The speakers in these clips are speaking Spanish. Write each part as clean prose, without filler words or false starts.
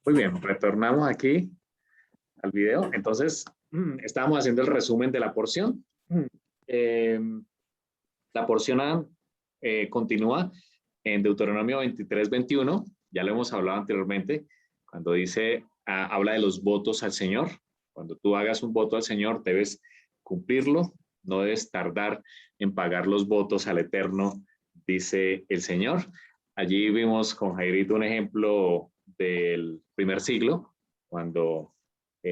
Muy bien, retornamos aquí al video. Entonces, estábamos haciendo el resumen de la porción. Eh, la porción A continúa en Deuteronomio 23:21. Ya lo hemos hablado anteriormente, cuando dice, habla de los votos al Señor. Cuando tú hagas un voto al Señor, debes cumplirlo, no debes tardar en pagar los votos al Eterno, dice el Señor. Allí vimos con Jairito un ejemplo del primer siglo, cuando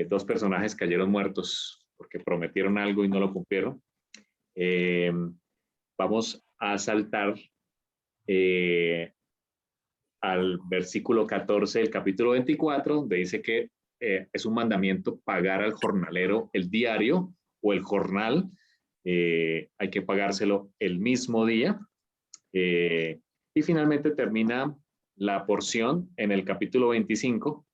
dos personajes cayeron muertos porque prometieron algo y no lo cumplieron. Vamos a saltar al versículo 14 del capítulo 24, donde dice que es un mandamiento pagar al jornalero el diario o el jornal. Hay que pagárselo el mismo día. Y finalmente termina la porción en el capítulo 25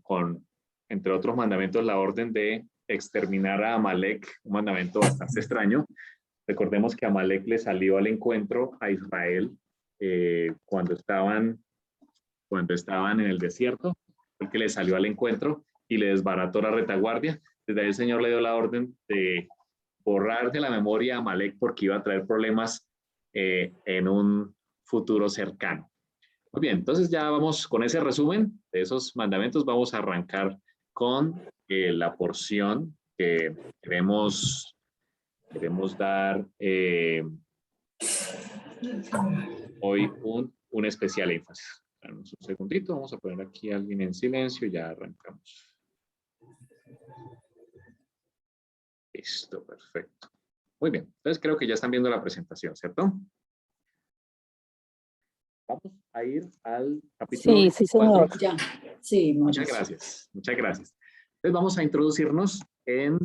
con, entre otros mandamientos, la orden de exterminar a Amalek, un mandamiento bastante extraño. Recordemos que Amalek le salió al encuentro a Israel cuando estaban en el desierto, porque le salió al encuentro y le desbarató la retaguardia. Desde ahí el Señor le dio la orden de borrar de la memoria a Amalek porque iba a traer problemas en un futuro cercano. Muy bien, entonces ya vamos con ese resumen de esos mandamientos. Vamos a arrancar con la porción que queremos dar hoy un especial énfasis. Damos un segundito, vamos a poner aquí a alguien en silencio y ya arrancamos. Listo, perfecto. Muy bien, entonces creo que ya están viendo la presentación, ¿cierto? Vamos a ir al capítulo 24. Sí, señor. Ya. Sí, muchas gracias, muchas gracias. Entonces vamos a introducirnos en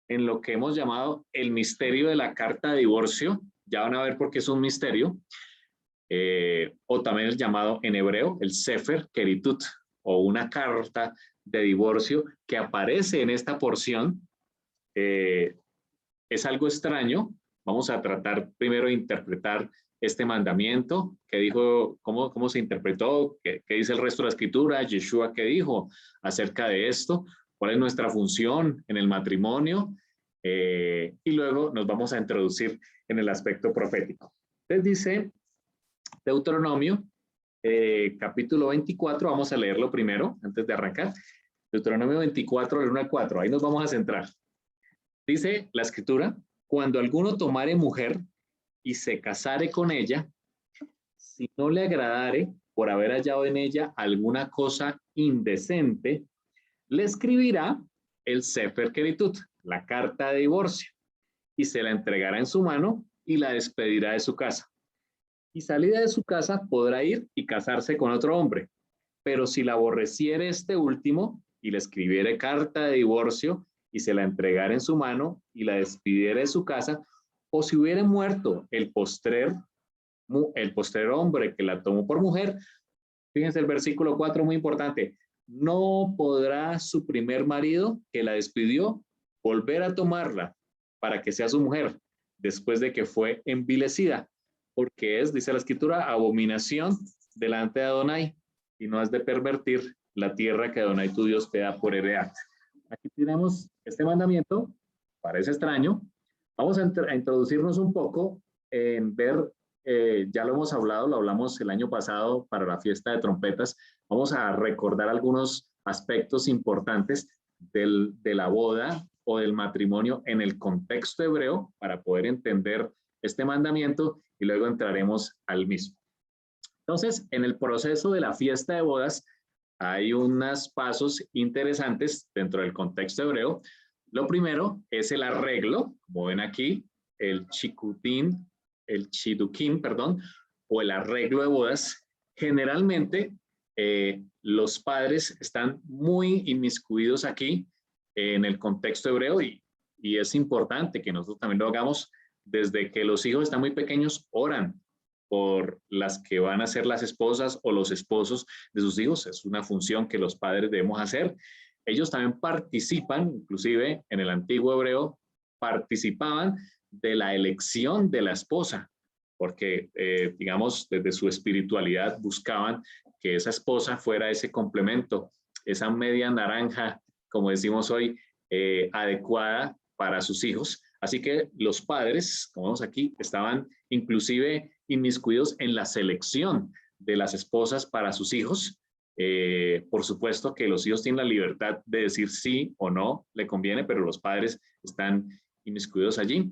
lo que hemos llamado el misterio de la carta de divorcio. Ya van a ver por qué es un misterio. O también es llamado en hebreo el Sefer Keritut, o una carta de divorcio que aparece en esta porción. Es algo extraño. Vamos a tratar primero de interpretar este mandamiento, que dijo, cómo se interpretó, qué dice el resto de la escritura, Yeshua qué dijo acerca de esto, cuál es nuestra función en el matrimonio, y luego nos vamos a introducir en el aspecto profético. Entonces dice Deuteronomio, capítulo 24, vamos a leerlo primero, antes de arrancar. Deuteronomio 24, del 1 al 4, ahí nos vamos a centrar. Dice la escritura, cuando alguno tomare mujer y se casare con ella, si no le agradare por haber hallado en ella alguna cosa indecente, le escribirá el Sefer Keritut, la carta de divorcio, y se la entregará en su mano y la despedirá de su casa. Y salida de su casa podrá ir y casarse con otro hombre. Pero si la aborreciere este último y le escribiere carta de divorcio y se la entregara en su mano y la despidiera de su casa, o si hubiera muerto el postrer hombre que la tomó por mujer, fíjense el versículo 4, muy importante, no podrá su primer marido que la despidió volver a tomarla para que sea su mujer después de que fue envilecida, porque es, dice la escritura, abominación delante de Adonai, y no has de pervertir la tierra que Adonai tu Dios te da por heredad. Aquí tenemos este mandamiento, parece extraño. Vamos a introducirnos un poco en ver, ya lo hemos hablado, lo hablamos el año pasado para la fiesta de trompetas. Vamos a recordar algunos aspectos importantes de la boda o del matrimonio en el contexto hebreo para poder entender este mandamiento y luego entraremos al mismo. Entonces, en el proceso de la fiesta de bodas hay unos pasos interesantes dentro del contexto hebreo. Lo primero es el arreglo, como ven aquí, el chidukim, o el arreglo de bodas. Generalmente, los padres están muy inmiscuidos aquí en el contexto hebreo y es importante que nosotros también lo hagamos. Desde que los hijos están muy pequeños, oran por las que van a ser las esposas o los esposos de sus hijos. Es una función que los padres debemos hacer. Ellos también participan, inclusive en el antiguo hebreo, participaban de la elección de la esposa, porque, digamos, desde su espiritualidad buscaban que esa esposa fuera ese complemento, esa media naranja, como decimos hoy, adecuada para sus hijos. Así que los padres, como vemos aquí, estaban inclusive inmiscuidos en la selección de las esposas para sus hijos. Por supuesto que los hijos tienen la libertad de decir sí o no le conviene, pero los padres están inmiscuidos allí.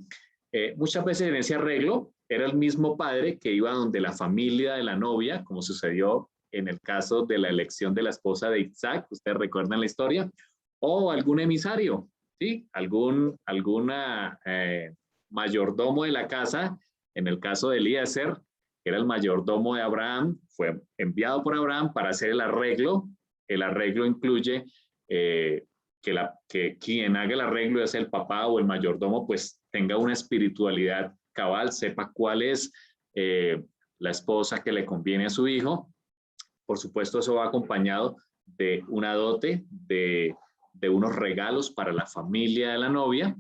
Muchas veces en ese arreglo era el mismo padre que iba donde la familia de la novia, como sucedió en el caso de la elección de la esposa de Isaac, ustedes recuerdan la historia, o algún emisario, ¿sí? Alguna mayordomo de la casa, en el caso de Eliezer, que era el mayordomo de Abraham, fue enviado por Abraham para hacer el arreglo. El arreglo incluye que quien haga el arreglo, ya sea el papá o el mayordomo, pues tenga una espiritualidad cabal, sepa cuál es la esposa que le conviene a su hijo. Por supuesto, eso va acompañado de una dote, de unos regalos para la familia de la novia,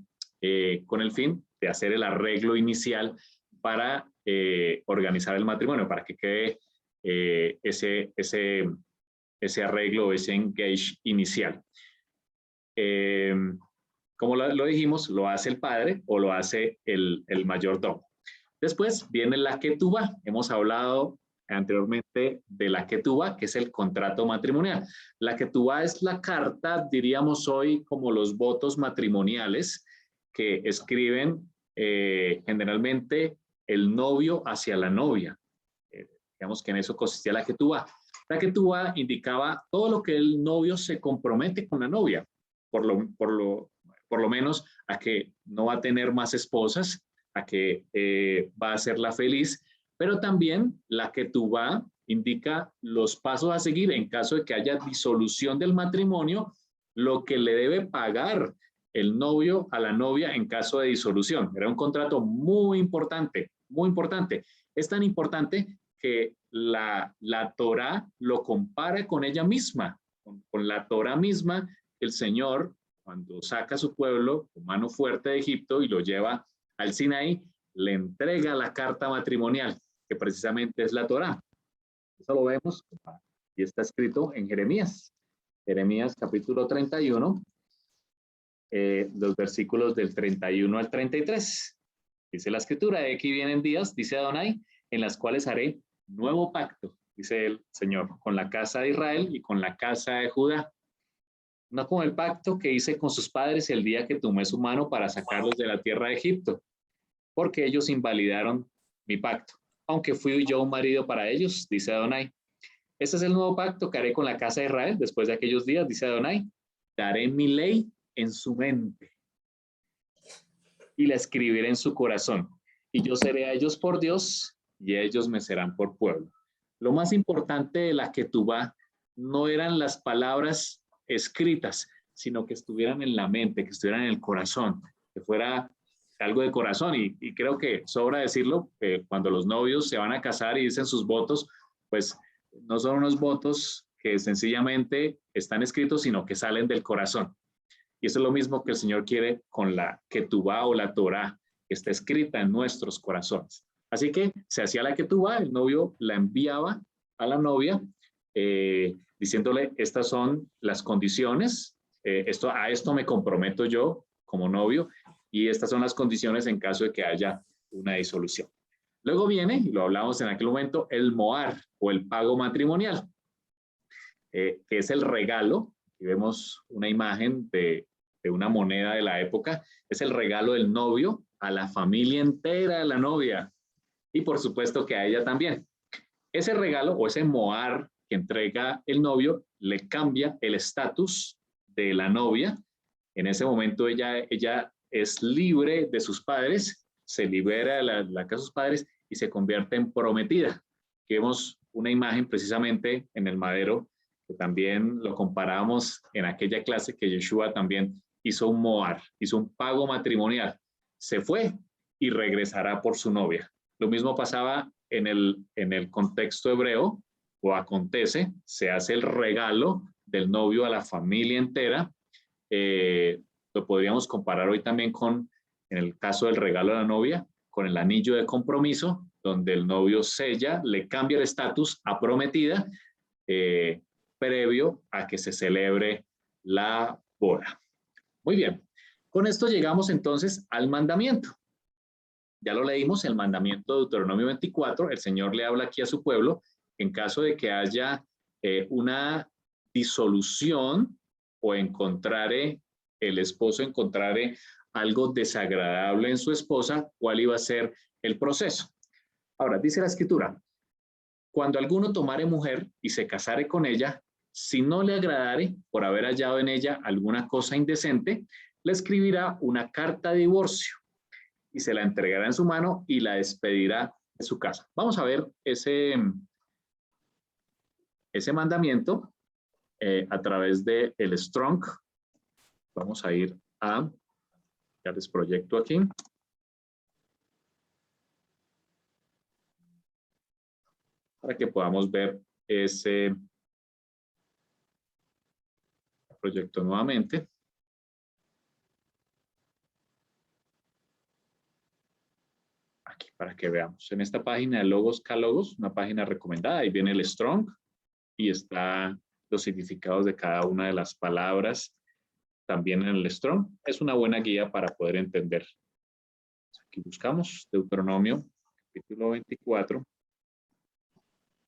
con el fin de hacer el arreglo inicial para organizar el matrimonio, para que quede ese arreglo, ese engage inicial. Como lo dijimos, lo hace el padre o lo hace el mayordomo. Después viene la ketubá. Hemos hablado anteriormente de la ketubá, que es el contrato matrimonial. La ketubá es la carta, diríamos hoy, como los votos matrimoniales que escriben generalmente el novio hacia la novia. Digamos que en eso consistía la ketubá. La ketubá indicaba todo lo que el novio se compromete con la novia, por lo menos a que no va a tener más esposas, a que va a hacerla feliz, pero también la ketubá indica los pasos a seguir en caso de que haya disolución del matrimonio, lo que le debe pagar el novio a la novia en caso de disolución. Era un contrato muy importante, muy importante. Es tan importante que la Torá lo compara con ella misma, con la Torá misma. El Señor, cuando saca a su pueblo con mano fuerte de Egipto y lo lleva al Sinaí, le entrega la carta matrimonial, que precisamente es la Torá. Eso lo vemos y está escrito en Jeremías. Jeremías capítulo 31, los versículos del 31 al 33. Dice la escritura: de aquí vienen días, dice Adonai, en las cuales haré nuevo pacto, dice el Señor, con la casa de Israel y con la casa de Judá. No como el pacto que hice con sus padres el día que tomé su mano para sacarlos de la tierra de Egipto, porque ellos invalidaron mi pacto, aunque fui yo un marido para ellos, dice Adonai. Este es el nuevo pacto que haré con la casa de Israel después de aquellos días, dice Adonai. Daré mi ley en su mente y la escribiré en su corazón, y yo seré a ellos por Dios y ellos me serán por pueblo. Lo más importante de la ketubá no eran las palabras escritas, sino que estuvieran en la mente, que estuvieran en el corazón, que fuera algo de corazón. Y creo que sobra decirlo, cuando los novios se van a casar y dicen sus votos, pues no son unos votos que sencillamente están escritos, sino que salen del corazón. Y eso es lo mismo que el Señor quiere con la ketubá o la Torá, que está escrita en nuestros corazones. Así que se hacía la ketubá, el novio la enviaba a la novia, diciéndole: estas son las condiciones, a esto me comprometo yo como novio, y estas son las condiciones en caso de que haya una disolución. Luego viene, y lo hablamos en aquel momento, el moar o el pago matrimonial, que es el regalo. Y vemos una imagen de una moneda de la época. Es el regalo del novio a la familia entera de la novia, y por supuesto que a ella también. Ese regalo o ese moar que entrega el novio le cambia el estatus de la novia. En ese momento ella es libre de sus padres, se libera de la casa de sus padres y se convierte en prometida. Aquí vemos una imagen precisamente en el madero, que también lo comparamos en aquella clase, que Yeshua también hizo un moar, hizo un pago matrimonial. Se fue y regresará por su novia. Lo mismo pasaba en el contexto hebreo, o acontece, se hace el regalo del novio a la familia entera. Lo podríamos comparar hoy también en el caso del regalo de la novia, con el anillo de compromiso, donde el novio sella, le cambia el estatus a prometida, previo a que se celebre la boda. Muy bien, con esto llegamos entonces al mandamiento. Ya lo leímos, el mandamiento de Deuteronomio 24, el Señor le habla aquí a su pueblo, en caso de que haya una disolución o el esposo encontrare algo desagradable en su esposa, ¿cuál iba a ser el proceso? Ahora, dice la Escritura, cuando alguno tomare mujer y se casare con ella, si no le agradare por haber hallado en ella alguna cosa indecente, le escribirá una carta de divorcio y se la entregará en su mano y la despedirá de su casa. Vamos a ver ese mandamiento a través del Strong. Vamos a ir a, ya les proyecto aquí. Para que podamos ver ese proyecto nuevamente. Aquí para que veamos. En esta página de Logos K-Logos, una página recomendada, ahí viene el Strong y está los significados de cada una de las palabras también en el Strong. Es una buena guía para poder entender. Aquí buscamos Deuteronomio, capítulo 24.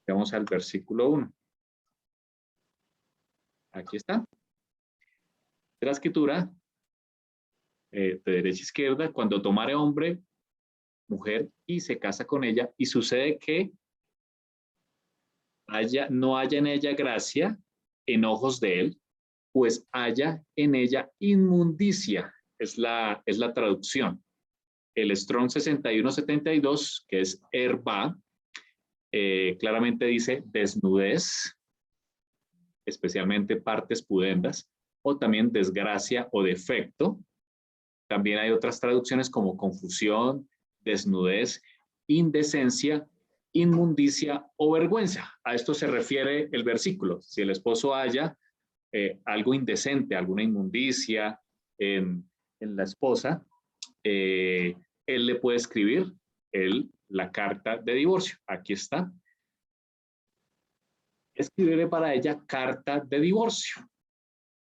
Vamos al versículo 1. Aquí está. De la Escritura, de derecha a izquierda, cuando tomare hombre, mujer y se casa con ella y sucede que no haya en ella gracia en ojos de él, pues haya en ella inmundicia, es la traducción. El Strong 6172, que es herba, claramente dice desnudez, especialmente partes pudendas, o también desgracia o defecto. También hay otras traducciones como confusión, desnudez, indecencia, inmundicia o vergüenza. A esto se refiere el versículo. Si el esposo haya algo indecente, alguna inmundicia en la esposa, él le puede escribir la carta de divorcio. Aquí está. Escribiré para ella carta de divorcio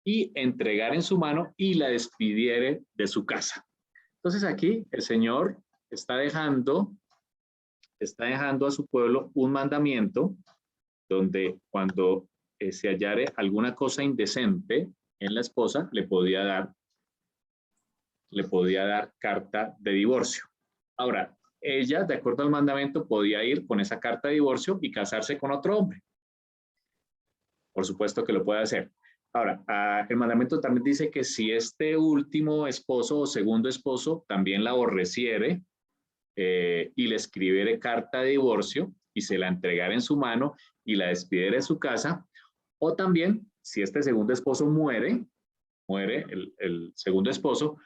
y entregar en su mano y la despidiere de su casa. Entonces aquí el Señor está dejando a su pueblo un mandamiento donde cuando se hallare alguna cosa indecente en la esposa, le podía dar carta de divorcio. Ahora, ella, de acuerdo al mandamiento, podía ir con esa carta de divorcio y casarse con otro hombre. Por supuesto que lo puede hacer. Ahora, el mandamiento también dice que si este último esposo o segundo esposo también la aborreciere y le escribiere carta de divorcio y se la entregara en su mano y la despidiera de su casa, o también si este segundo esposo muere el segundo esposo,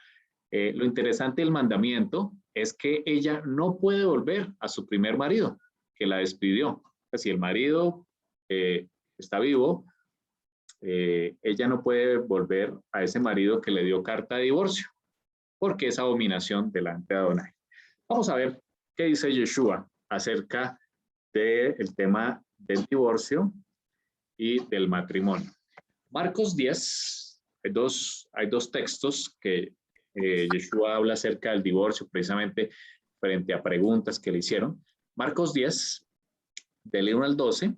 lo interesante del mandamiento es que ella no puede volver a su primer marido que la despidió. Si el marido está vivo, ella no puede volver a ese marido que le dio carta de divorcio, porque es abominación delante de Adonai. Vamos a ver qué dice Yeshua acerca del tema del divorcio y del matrimonio. Marcos 10, hay dos textos que Yeshua habla acerca del divorcio, precisamente frente a preguntas que le hicieron. Marcos 10, del 1 al 12,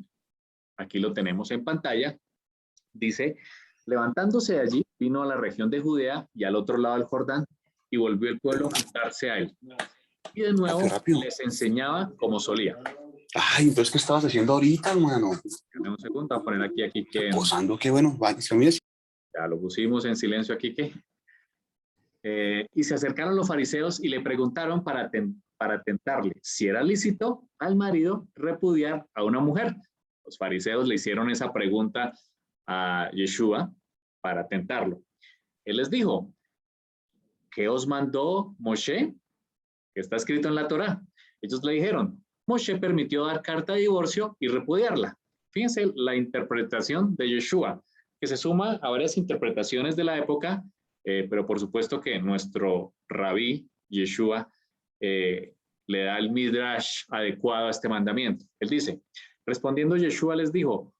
aquí lo tenemos en pantalla. Dice, levantándose de allí, vino a la región de Judea y al otro lado del Jordán, y volvió el pueblo a juntarse a él. Y de nuevo les enseñaba como solía. Ay, entonces, ¿qué estabas haciendo ahorita, hermano? Un segundo, voy a poner aquí que... Posando, qué bueno. Ya lo pusimos en silencio aquí que... y se acercaron los fariseos y le preguntaron para tentarle si era lícito al marido repudiar a una mujer. Los fariseos le hicieron esa pregunta a Yeshua para tentarlo. Él les dijo, ¿qué os mandó Moshe? Que está escrito en la Torá. Ellos le dijeron, Moshe permitió dar carta de divorcio y repudiarla. Fíjense la interpretación de Yeshua, que se suma a varias interpretaciones de la época, pero por supuesto que nuestro rabí Yeshua le da el midrash adecuado a este mandamiento. Él dice, respondiendo Yeshua les dijo,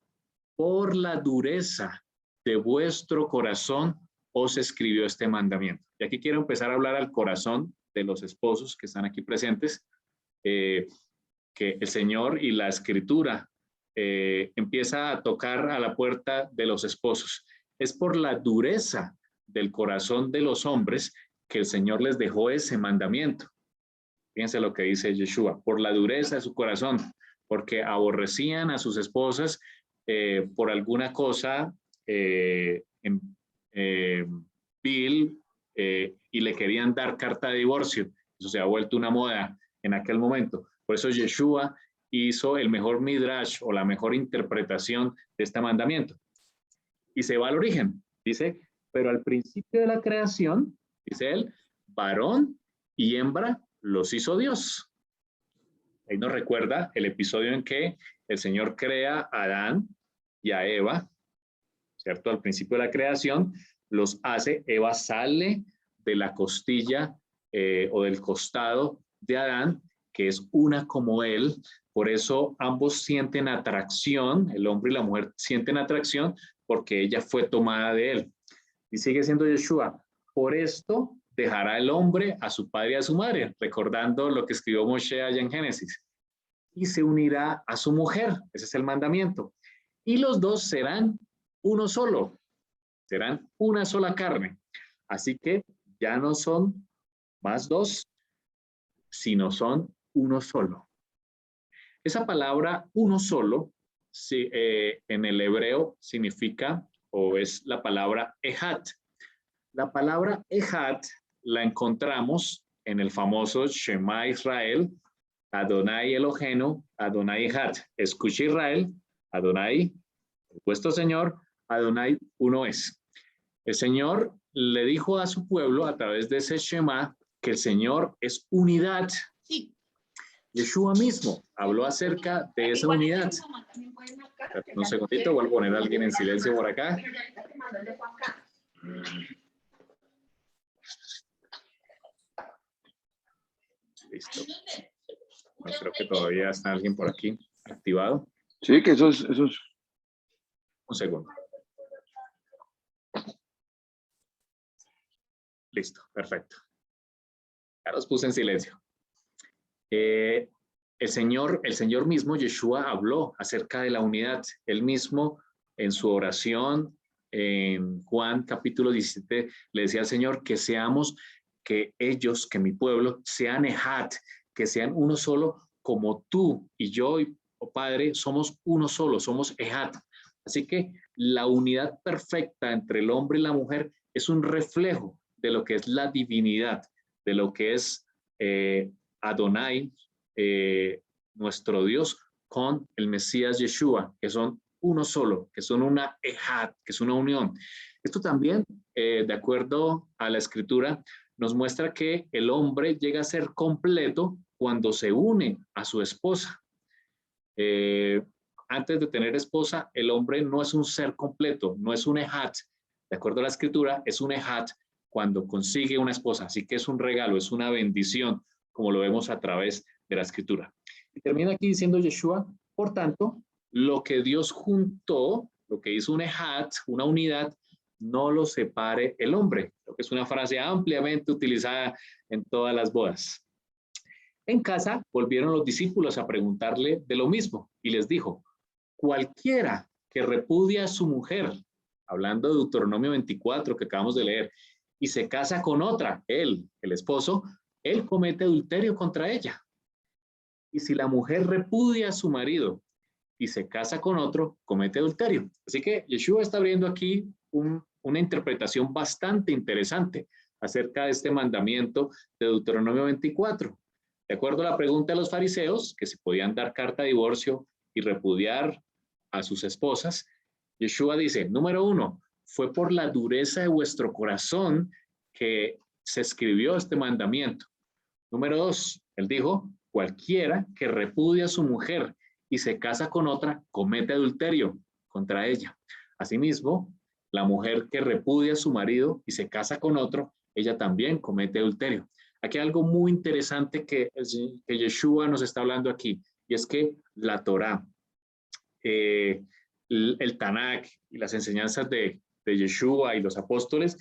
por la dureza de vuestro corazón os escribió este mandamiento. Y aquí quiero empezar a hablar al corazón de los esposos que están aquí presentes, que el Señor y la Escritura empieza a tocar a la puerta de los esposos. Es por la dureza del corazón de los hombres que el Señor les dejó ese mandamiento. Fíjense lo que dice Yeshua, por la dureza de su corazón, porque aborrecían a sus esposas por alguna cosa vil y le querían dar carta de divorcio. Eso se ha vuelto una moda en aquel momento. Por eso Yeshua hizo el mejor midrash o la mejor interpretación de este mandamiento. Y se va al origen. Dice, pero al principio de la creación, dice él, varón y hembra los hizo Dios. Ahí nos recuerda el episodio en que el Señor crea a Adán y a Eva, ¿cierto? Al principio de la creación, los hace, Eva sale de la costilla o del costado de Adán, que es una como él, por eso ambos sienten atracción, el hombre y la mujer sienten atracción, porque ella fue tomada de él. Y sigue siendo Yeshua, por esto dejará el hombre a su padre y a su madre, recordando lo que escribió Moshe allá en Génesis, y se unirá a su mujer, ese es el mandamiento, y los dos serán uno solo, serán una sola carne, así que ya no son más dos, sino son uno solo. Esa palabra uno solo, sí, en el hebreo significa, o es la palabra ejad. La palabra ejad la encontramos en el famoso Shema Israel, Adonai Elohenu, Adonai ejad. Escucha Israel, Adonai, vuestro Señor, Adonai uno es. El Señor le dijo a su pueblo a través de ese Shema que el Señor es unidad. Sí. Yeshua mismo habló acerca de esa unidad. Un segundito, voy a poner a alguien en silencio por acá. Listo. Bueno, creo que todavía está alguien por aquí activado. Sí, que eso es... Un segundo. Listo, perfecto. Ya los puse en silencio. El Señor mismo, Yeshua, habló acerca de la unidad. Él mismo, en su oración, en Juan capítulo 17, le decía al Señor que seamos, que ellos, que mi pueblo, sean ejad, que sean uno solo, como tú y yo, oh Padre, somos uno solo, somos ejad. Así que la unidad perfecta entre el hombre y la mujer es un reflejo de lo que es la divinidad, de lo que es Adonai, nuestro Dios, con el Mesías Yeshua, que son uno solo, que son una ejad, que es una unión. Esto también, de acuerdo a la Escritura, nos muestra que el hombre llega a ser completo cuando se une a su esposa. Antes de tener esposa, el hombre no es un ser completo, no es un ejad. De acuerdo a la Escritura, es un ejad cuando consigue una esposa. Así que es un regalo, es una bendición, como lo vemos a través de la Escritura. Y termina aquí diciendo Yeshua, por tanto, lo que Dios juntó, lo que hizo un ejad, una unidad, no lo separe el hombre. Creo que es una frase ampliamente utilizada en todas las bodas. En casa volvieron los discípulos a preguntarle de lo mismo y les dijo, cualquiera que repudia a su mujer, hablando de Deuteronomio 24 que acabamos de leer, y se casa con otra, él, el esposo, él comete adulterio contra ella. Y si la mujer repudia a su marido y se casa con otro, comete adulterio. Así que Yeshua está abriendo aquí una interpretación bastante interesante acerca de este mandamiento de Deuteronomio 24. De acuerdo a la pregunta de los fariseos, que se podían dar carta de divorcio y repudiar a sus esposas, Yeshua dice, número 1, fue por la dureza de vuestro corazón que se escribió este mandamiento. Número 2, él dijo, cualquiera que repudia a su mujer y se casa con otra, comete adulterio contra ella. Asimismo, la mujer que repudia a su marido y se casa con otro, ella también comete adulterio. Aquí hay algo muy interesante que Yeshua nos está hablando aquí, y es que la Torá, el Tanakh y las enseñanzas de Yeshua y los apóstoles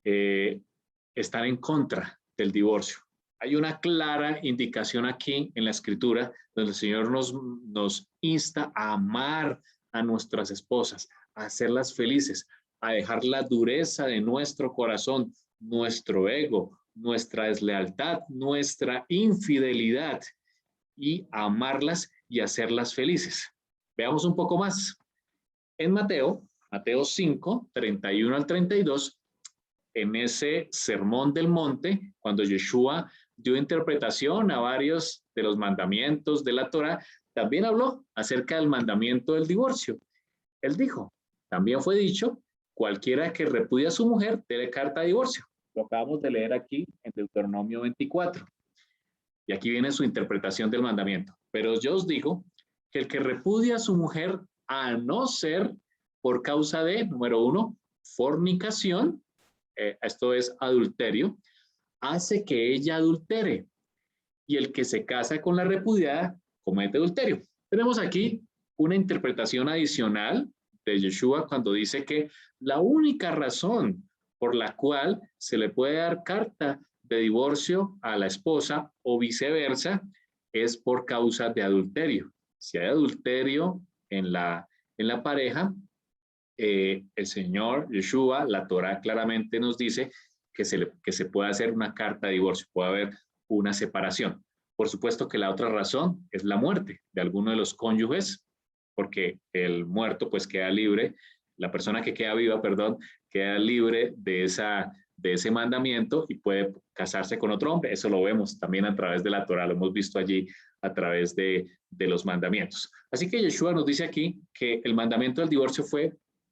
están en contra del divorcio. Hay una clara indicación aquí en la Escritura donde el Señor nos insta a amar a nuestras esposas, a hacerlas felices, a dejar la dureza de nuestro corazón, nuestro ego, nuestra deslealtad, nuestra infidelidad y a amarlas y hacerlas felices. Veamos un poco más. En Mateo 5, 31 al 32, en ese sermón del monte, cuando Yeshua dio interpretación a varios de los mandamientos de la Torá, también habló acerca del mandamiento del divorcio. Él dijo, también fue dicho, cualquiera que repudia a su mujer debe carta de divorcio. Lo acabamos de leer aquí en Deuteronomio 24. Y aquí viene su interpretación del mandamiento. Pero yo os digo que el que repudia a su mujer, a no ser por causa de, número 1, fornicación, esto es adulterio, hace que ella adultere. Y el que se casa con la repudiada comete adulterio. Tenemos aquí una interpretación adicional de Yeshua cuando dice que la única razón por la cual se le puede dar carta de divorcio a la esposa o viceversa es por causa de adulterio. Si hay adulterio en la pareja, el Señor Yeshua, la Torá claramente nos dice que se puede hacer una carta de divorcio, puede haber una separación. Por supuesto que la otra razón es la muerte de alguno de los cónyuges, porque el muerto pues queda libre, la persona que queda viva, perdón, queda libre de ese mandamiento y puede casarse con otro hombre. Eso lo vemos también a través de la Torá, lo hemos visto allí a través de los mandamientos. Así que Yeshua nos dice aquí que el mandamiento del divorcio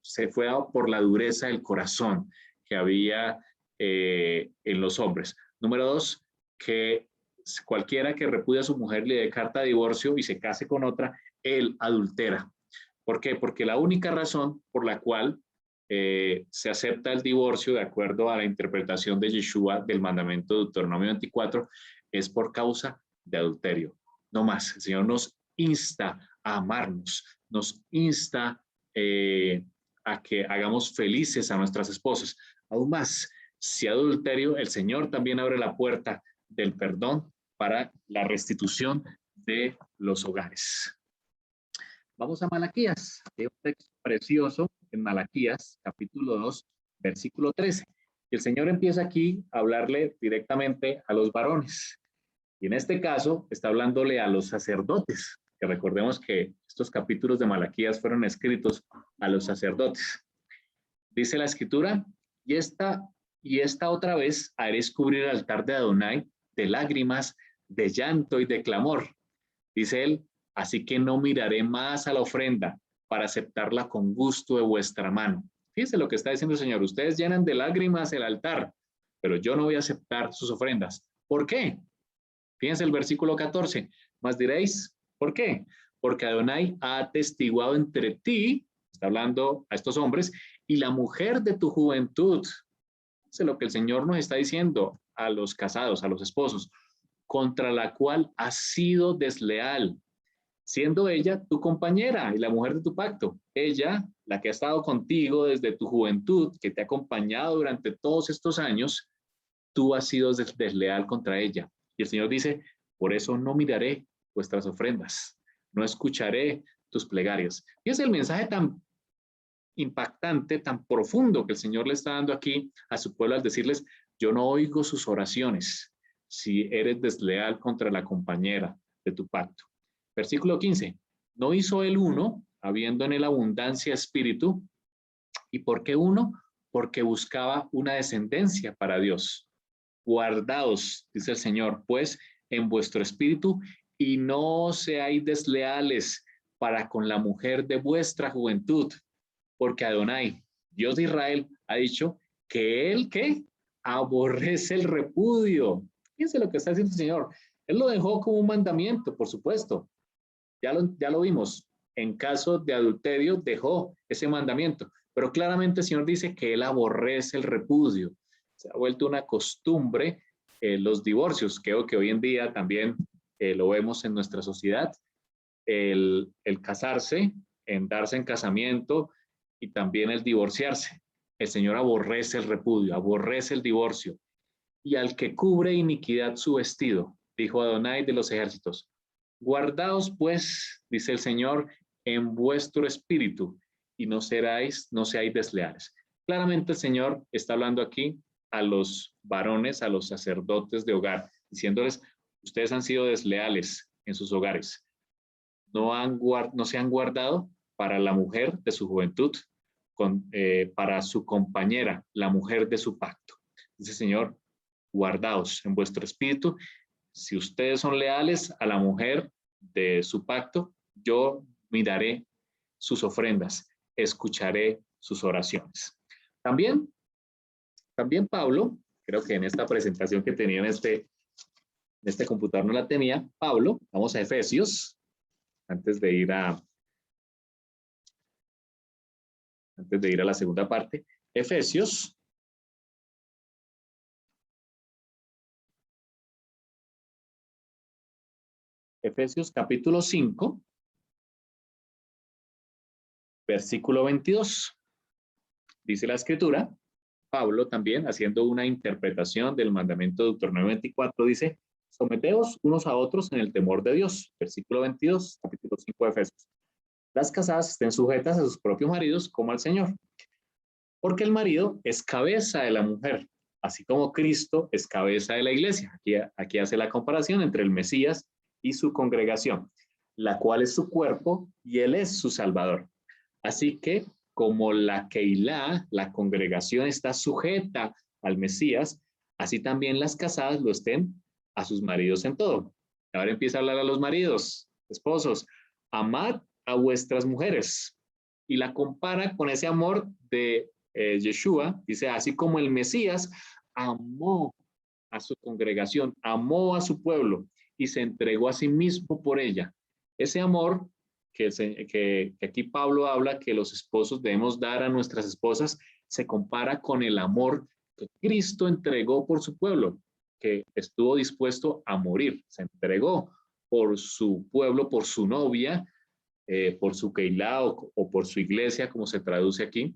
se fue dado por la dureza del corazón que había en los hombres. Número 2, que cualquiera que repudia a su mujer le dé carta de divorcio y se case con otra, él adultera. ¿Por qué? Porque la única razón por la cual se acepta el divorcio, de acuerdo a la interpretación de Yeshua del mandamiento de Deuteronomio 24, es por causa de adulterio. No más. El Señor nos insta a amarnos, nos insta a que hagamos felices a nuestras esposas. Aún más, si hay adulterio, el Señor también abre la puerta del perdón para la restitución de los hogares. Vamos a Malaquías. Hay un texto precioso en Malaquías, capítulo 2, versículo 13. Y el Señor empieza aquí a hablarle directamente a los varones. Y en este caso está hablándole a los sacerdotes, que recordemos que estos capítulos de Malaquías fueron escritos a los sacerdotes. Dice la Escritura, y esta otra vez haréis cubrir el altar de Adonai de lágrimas, de llanto y de clamor. Dice él, así que no miraré más a la ofrenda para aceptarla con gusto de vuestra mano. Fíjense lo que está diciendo el Señor. Ustedes llenan de lágrimas el altar, pero yo no voy a aceptar sus ofrendas. ¿Por qué? Fíjense el versículo 14. Mas diréis, ¿por qué? Porque Adonai ha atestiguado entre ti, está hablando a estos hombres, y la mujer de tu juventud. Fíjense lo que el Señor nos está diciendo a los casados, a los esposos, contra la cual has sido desleal, siendo ella tu compañera y la mujer de tu pacto. Ella, la que ha estado contigo desde tu juventud, que te ha acompañado durante todos estos años, tú has sido desleal contra ella. Y el Señor dice, por eso no miraré vuestras ofrendas, no escucharé tus plegarias. Y es el mensaje tan impactante, tan profundo que el Señor le está dando aquí a su pueblo al decirles, yo no oigo sus oraciones si eres desleal contra la compañera de tu pacto. Versículo 15, no hizo él uno, habiendo en él abundancia espíritu. ¿Y por qué uno? Porque buscaba una descendencia para Dios. Guardaos, dice el Señor, pues en vuestro espíritu y no seáis desleales para con la mujer de vuestra juventud, porque Adonai, Dios de Israel, ha dicho que él, ¿qué? Aborrece el repudio. Fíjense lo que está diciendo el Señor. Él lo dejó como un mandamiento, por supuesto. Ya lo vimos. En caso de adulterio, dejó ese mandamiento. Pero claramente el Señor dice que él aborrece el repudio. Se ha vuelto una costumbre los divorcios. Creo que hoy en día también lo vemos en nuestra sociedad. El casarse en darse en casamiento y también el divorciarse. El Señor aborrece el repudio, aborrece el divorcio. Y al que cubre iniquidad su vestido, dijo Adonai de los ejércitos, guardaos pues, dice el Señor, en vuestro espíritu y no seáis desleales. Claramente el Señor está hablando aquí a los varones, a los sacerdotes de hogar, diciéndoles, ustedes han sido desleales en sus hogares. No se han guardado para la mujer de su juventud, para su compañera, la mujer de su pacto. Dice el Señor, guardaos en vuestro espíritu. Si ustedes son leales a la mujer de su pacto, yo miraré sus ofrendas, escucharé sus oraciones. También Pablo, creo que en esta presentación que tenía en este computador no la tenía, Pablo, vamos a Efesios, antes de ir a la segunda parte, Efesios capítulo 5, versículo 22. Dice la escritura, Pablo también haciendo una interpretación del mandamiento de Deuteronomio 24, dice, someteos unos a otros en el temor de Dios. Versículo 22, capítulo 5 de Efesios. Las casadas estén sujetas a sus propios maridos como al Señor. Porque el marido es cabeza de la mujer, así como Cristo es cabeza de la iglesia. Aquí hace la comparación entre el Mesías y su congregación, la cual es su cuerpo y él es su salvador. Así que como la Keilah, la congregación está sujeta al Mesías, así también las casadas lo estén a sus maridos en todo. Ahora empieza a hablar a los maridos, esposos, amad a vuestras mujeres. Y la compara con ese amor de Yeshua, dice, así como el Mesías amó a su congregación, amó a su pueblo y se entregó a sí mismo por ella. Ese amor que aquí Pablo habla que los esposos debemos dar a nuestras esposas, se compara con el amor que Cristo entregó por su pueblo, que estuvo dispuesto a morir, se entregó por su pueblo, por su novia, por su Keilah o por su iglesia, como se traduce aquí.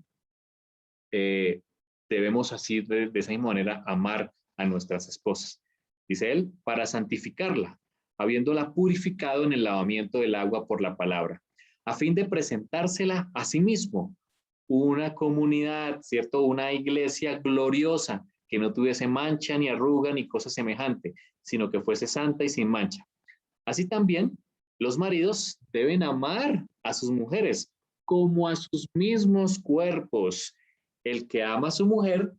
Debemos así de esa manera amar a nuestras esposas. Dice él, para santificarla, habiéndola purificado en el lavamiento del agua por la palabra, a fin de presentársela a sí mismo, una comunidad, ¿cierto? Una iglesia gloriosa, que no tuviese mancha, ni arruga, ni cosa semejante, sino que fuese santa y sin mancha. Así también, los maridos deben amar a sus mujeres como a sus mismos cuerpos. El que ama a su mujer,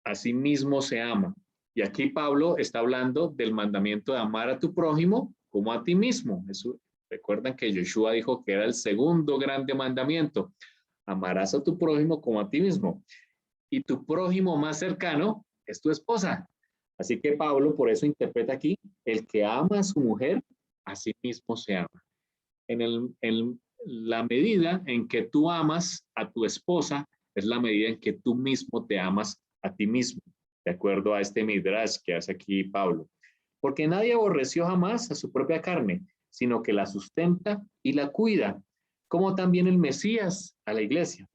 a sí mismo se ama. Y aquí Pablo está hablando del mandamiento de amar a tu prójimo como a ti mismo. Eso, recuerdan que Yeshua dijo que era el segundo grande mandamiento. Amarás a tu prójimo como a ti mismo. Y tu prójimo más cercano es tu esposa. Así que Pablo por eso interpreta aquí, el que ama a su mujer, a sí mismo se ama. En la medida en que tú amas a tu esposa, es la medida en que tú mismo te amas a ti mismo, de acuerdo a este midrash que hace aquí Pablo. Porque nadie aborreció jamás a su propia carne, sino que la sustenta y la cuida, como también el Mesías a la iglesia,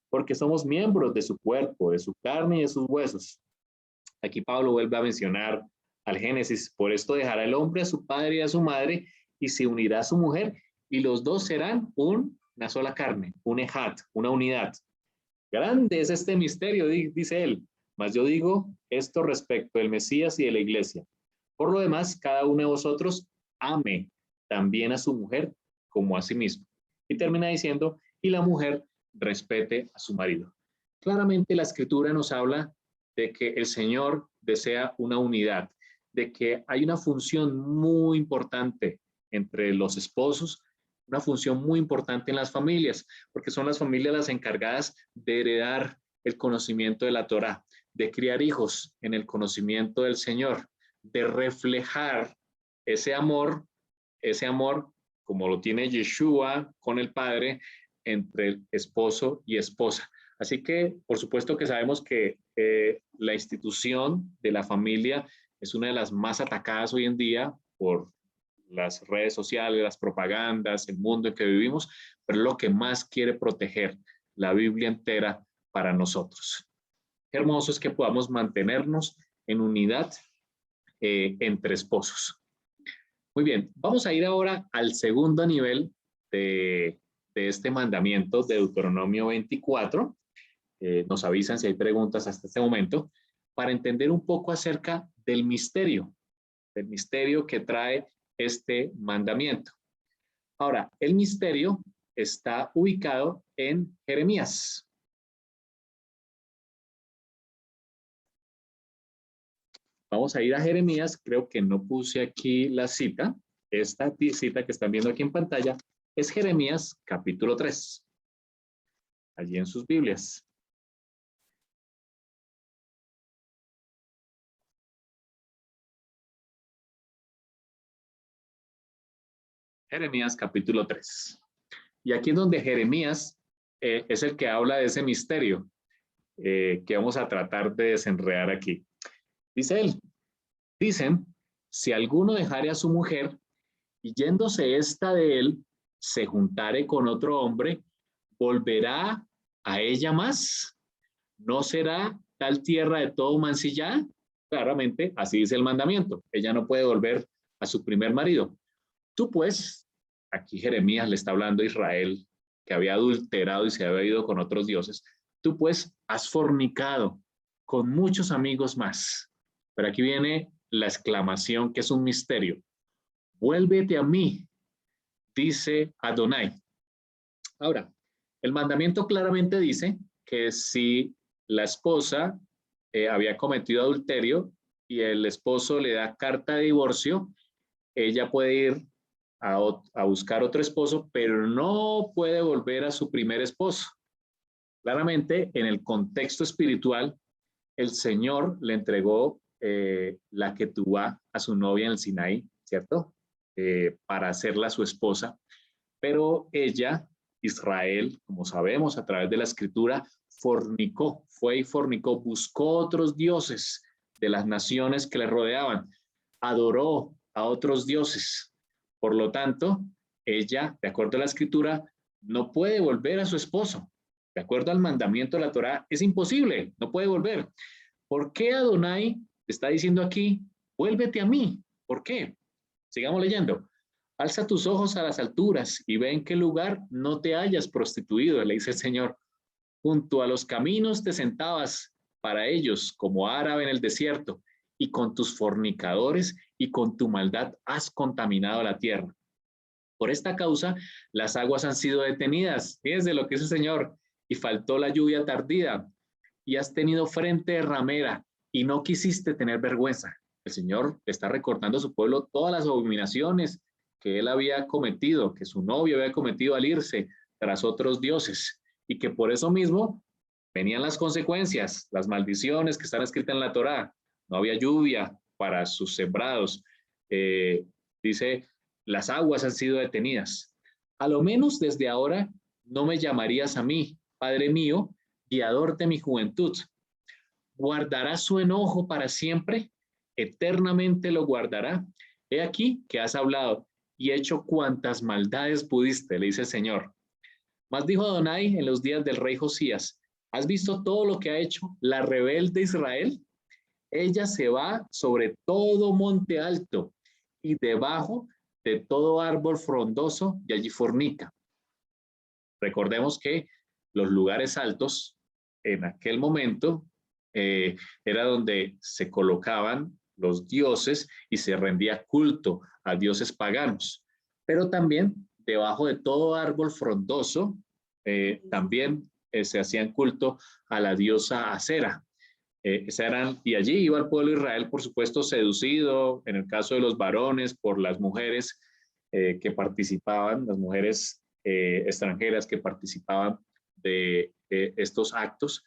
porque somos miembros de su cuerpo, de su carne y de sus huesos. Aquí Pablo vuelve a mencionar al Génesis, por esto dejará el hombre a su padre y a su madre y se unirá a su mujer y los dos serán una sola carne, un ejat, una unidad. Grande es este misterio, dice él, mas yo digo esto respecto del Mesías y de la iglesia. Por lo demás, cada uno de vosotros ame también a su mujer como a sí mismo. Y termina diciendo, y la mujer respete a su marido. Claramente la escritura nos habla de que el Señor desea una unidad, de que hay una función muy importante entre los esposos, una función muy importante en las familias, porque son las familias las encargadas de heredar el conocimiento de la Torá, de criar hijos en el conocimiento del Señor, de reflejar ese amor como lo tiene Yeshua con el Padre entre el esposo y esposa. Así que, por supuesto que sabemos que la institución de la familia es una de las más atacadas hoy en día por las redes sociales, las propagandas, el mundo en que vivimos, pero es lo que más quiere proteger la Biblia entera para nosotros. Qué hermoso es que podamos mantenernos en unidad entre esposos. Muy bien, vamos a ir ahora al segundo nivel de este mandamiento de Deuteronomio 24. Nos avisan si hay preguntas hasta este momento, para entender un poco acerca del misterio que trae este mandamiento. Ahora, el misterio está ubicado en Jeremías. Vamos a ir a Jeremías, creo que no puse aquí la cita. Esta cita que están viendo aquí en pantalla es Jeremías capítulo 3, allí en sus Biblias. Jeremías capítulo 3. Y aquí es donde Jeremías es el que habla de ese misterio que vamos a tratar de desenredar aquí. Dice él, dicen, si alguno dejare a su mujer y yéndose esta de él, se juntare con otro hombre, ¿volverá a ella más? ¿No será tal tierra de todo mancillada? Claramente, así dice el mandamiento. Ella no puede volver a su primer marido. Tú pues, aquí Jeremías le está hablando a Israel, que había adulterado y se había ido con otros dioses. Tú pues has fornicado con muchos amigos más. Pero aquí viene la exclamación que es un misterio. Vuélvete a mí, dice Adonai. Ahora, el mandamiento claramente dice que si la esposa había cometido adulterio y el esposo le da carta de divorcio, ella puede ir a buscar otro esposo, pero no puede volver a su primer esposo. Claramente, en el contexto espiritual, el Señor le entregó la Ketubá a su novia en el Sinaí, ¿cierto? Para hacerla su esposa, pero ella, Israel, como sabemos a través de la escritura, fornicó, fue y fornicó, buscó otros dioses de las naciones que le rodeaban, adoró a otros dioses. Por lo tanto, ella, de acuerdo a la escritura, no puede volver a su esposo. De acuerdo al mandamiento de la Torá, es imposible, no puede volver. ¿Por qué Adonai está diciendo aquí, vuélvete a mí? ¿Por qué? Sigamos leyendo. Alza tus ojos a las alturas y ve en qué lugar no te hayas prostituido, le dice el Señor. Junto a los caminos te sentabas para ellos como árabe en el desierto, y con tus fornicadores y con tu maldad has contaminado la tierra. Por esta causa, las aguas han sido detenidas, fíjense lo que dice el Señor, y faltó la lluvia tardía, y has tenido frente de ramera, y no quisiste tener vergüenza. El Señor le está recordando a su pueblo todas las abominaciones que él había cometido, que su novio había cometido al irse tras otros dioses, y que por eso mismo venían las consecuencias, las maldiciones que están escritas en la Torá. No había lluvia para sus sembrados. Dice, las aguas han sido detenidas. A lo menos desde ahora no me llamarías a mí, Padre mío, guiador de mi juventud. ¿Guardará su enojo para siempre? ¿Eternamente lo guardará? He aquí que has hablado y hecho cuantas maldades pudiste, le dice el Señor. Mas dijo Adonai en los días del rey Josías, ¿has visto todo lo que ha hecho la rebelde Israel? Ella se va sobre todo monte alto y debajo de todo árbol frondoso y allí fornica. Recordemos que los lugares altos en aquel momento era donde se colocaban los dioses y se rendía culto a dioses paganos. Pero también debajo de todo árbol frondoso también se hacían culto a la diosa Acera. Y allí iba el pueblo de Israel, por supuesto, seducido, en el caso de los varones, por las mujeres que participaban, las mujeres extranjeras que participaban de estos actos,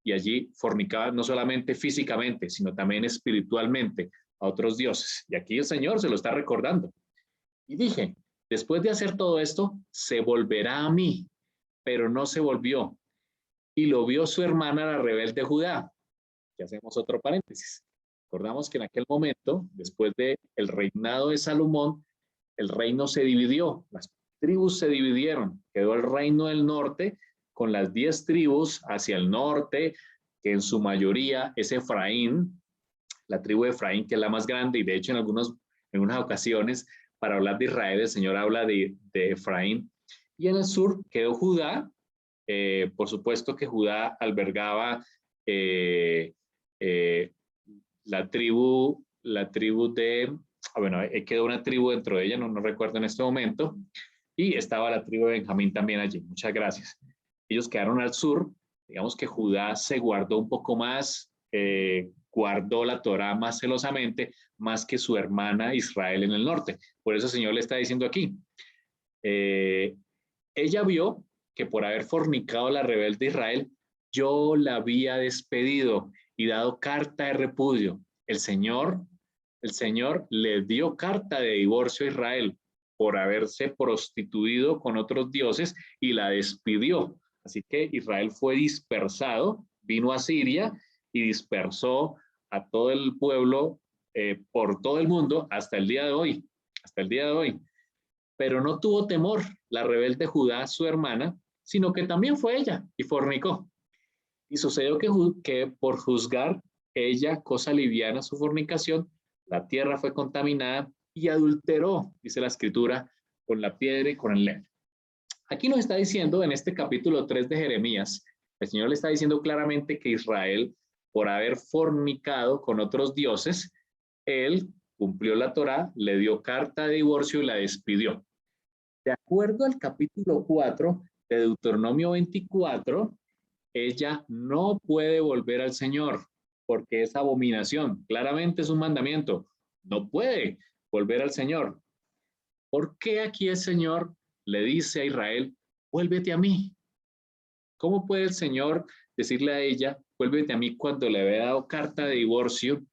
y allí fornicaban no solamente físicamente, sino también espiritualmente a otros dioses. Y aquí el Señor se lo está recordando. Y dije, después de hacer todo esto, se volverá a mí, pero no se volvió. Y lo vio su hermana, la rebelde Judá. Y hacemos otro paréntesis. Recordamos que en aquel momento, después del reinado de Salomón, el reino se dividió, las tribus se dividieron, quedó el reino del norte con las 10 tribus hacia el norte, que en su mayoría es Efraín, la tribu de Efraín, que es la más grande, y de hecho en algunas ocasiones, para hablar de Israel, el Señor habla de Efraín. Y en el sur quedó Judá. Por supuesto que Judá albergaba la tribu de, bueno, quedó una tribu dentro de ella, no recuerdo en este momento, y estaba la tribu de Benjamín también allí. Muchas gracias. Ellos quedaron al sur. Digamos que Judá se guardó un poco más, guardó la Torá más celosamente, más que su hermana Israel en el norte. Por eso el Señor le está diciendo aquí, ella vio que por haber fornicado la rebelde Israel, yo la había despedido y dado carta de repudio. El Señor le dio carta de divorcio a Israel por haberse prostituido con otros dioses y la despidió. Así que Israel fue dispersado, vino a Siria y dispersó a todo el pueblo por todo el mundo hasta el día de hoy. Hasta el día de hoy. Pero no tuvo temor la rebelde Judá, su hermana, sino que también fue ella y fornicó. Y sucedió que por juzgar ella cosa liviana su fornicación, la tierra fue contaminada y adulteró, dice la escritura, con la piedra y con el leño. Aquí nos está diciendo en este capítulo 3 de Jeremías, el Señor le está diciendo claramente que Israel, por haber fornicado con otros dioses, él cumplió la Torá, le dio carta de divorcio y la despidió. De acuerdo al capítulo 4 de Deuteronomio 24, ella no puede volver al Señor porque es abominación. Claramente es un mandamiento. No puede volver al Señor. ¿Por qué aquí el Señor le dice a Israel, vuélvete a mí? ¿Cómo puede el Señor decirle a ella, vuélvete a mí cuando le había dado carta de divorcio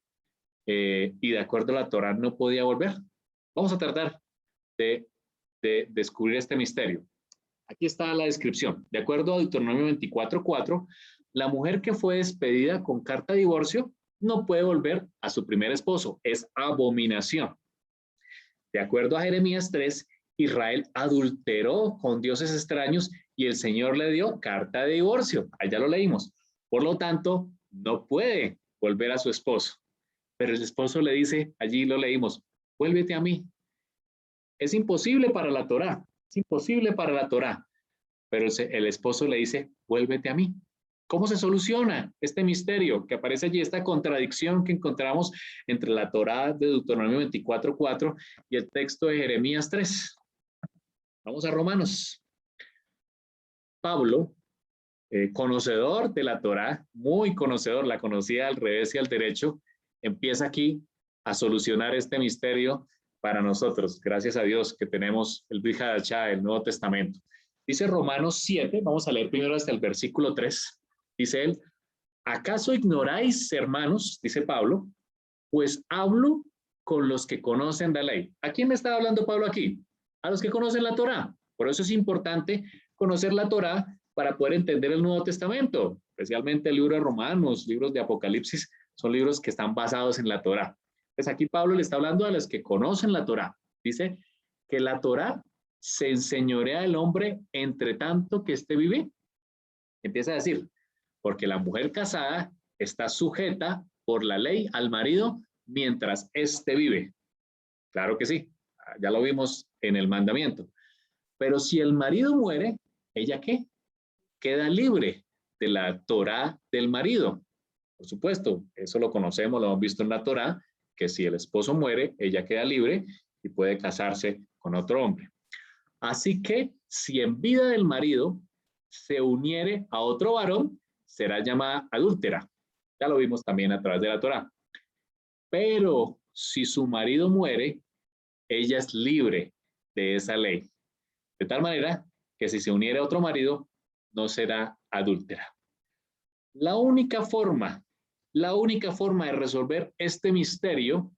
y de acuerdo a la Torá no podía volver? Vamos a tratar de descubrir este misterio. Aquí está la descripción. De acuerdo a Deuteronomio 24:4, la mujer que fue despedida con carta de divorcio no puede volver a su primer esposo. Es abominación. De acuerdo a Jeremías 3, Israel adulteró con dioses extraños y el Señor le dio carta de divorcio. Allá lo leímos. Por lo tanto, no puede volver a su esposo. Pero el esposo le dice, allí lo leímos, vuélvete a mí. Es imposible para la Torá, es imposible para la Torá. Pero el esposo le dice, vuélvete a mí. ¿Cómo se soluciona este misterio que aparece allí, esta contradicción que encontramos entre la Torá de Deuteronomio 24:4 y el texto de Jeremías 3? Vamos a Romanos. Pablo, conocedor de la Torá, muy conocedor, la conocía al revés y al derecho, empieza aquí a solucionar este misterio para nosotros. Gracias a Dios que tenemos el Brit Hadashah, el Nuevo Testamento. Dice Romanos 7, vamos a leer primero hasta el versículo 3. Dice él, ¿acaso ignoráis, hermanos? Dice Pablo, pues hablo con los que conocen la ley. ¿A quién me está hablando Pablo aquí? A los que conocen la Torá. Por eso es importante conocer la Torá para poder entender el Nuevo Testamento, especialmente el libro de Romanos, libros de Apocalipsis, son libros que están basados en la Torá. Pues aquí Pablo le está hablando a los que conocen la Torá. Dice que la Torá se enseñorea del hombre entre tanto que éste vive. Empieza a decir, porque la mujer casada está sujeta por la ley al marido mientras éste vive. Claro que sí, ya lo vimos en el mandamiento. Pero si el marido muere, ¿ella qué? Queda libre de la Torá del marido. Por supuesto, eso lo conocemos, lo hemos visto en la Torá, que si el esposo muere, ella queda libre y puede casarse con otro hombre. Así que si en vida del marido se uniere a otro varón, será llamada adúltera. Ya lo vimos también a través de la Torá. Pero si su marido muere, ella es libre de esa ley. De tal manera que si se uniere a otro marido, no será adúltera. La única forma de resolver este misterio